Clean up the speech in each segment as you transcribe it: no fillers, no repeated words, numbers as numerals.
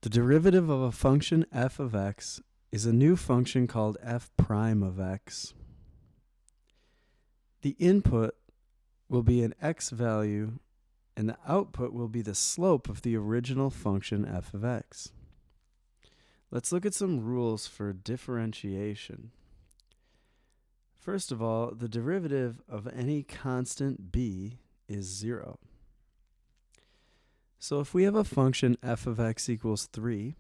The derivative of a function f of x is a new function called f prime of x. The input will be an x value, and the output will be the slope of the original function f of x. Let's look at some rules for differentiation. First of all, the derivative of any constant b is 0. So if we have a function f of x equals 3,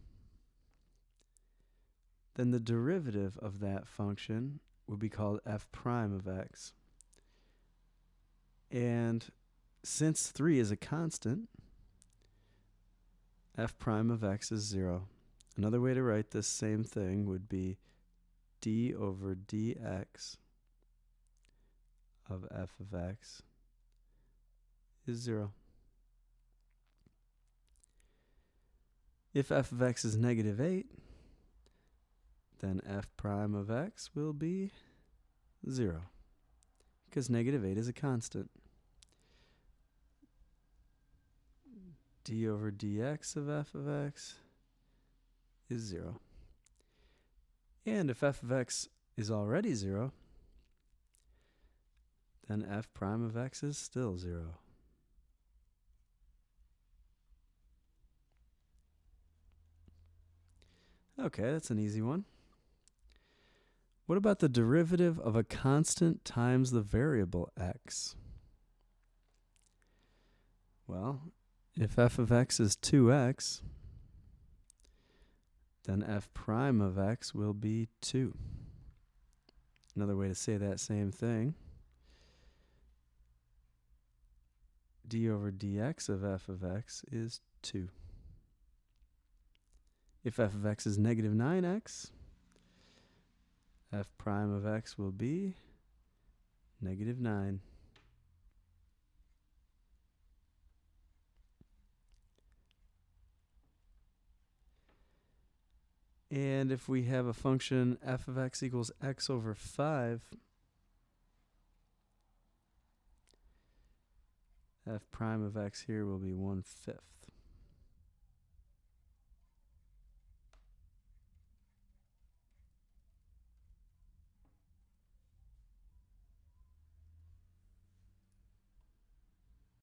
then the derivative of that function would be called f prime of x. And since 3 is a constant, f prime of x is 0. Another way to write this same thing would be d over dx of f of x is 0. If f of x is negative 8, then f prime of x will be 0, because negative 8 is a constant. D over dx of f of x is 0. And if f of x is already 0, then f prime of x is still 0. Okay, that's an easy one. What about the derivative of a constant times the variable x? Well, if f of x is 2x, then f prime of x will be 2. Another way to say that same thing, d over dx of f of x is 2. If f of x is negative 9x, f prime of x will be negative 9. And if we have a function f of x equals x over 5, f prime of x here will be 1/5.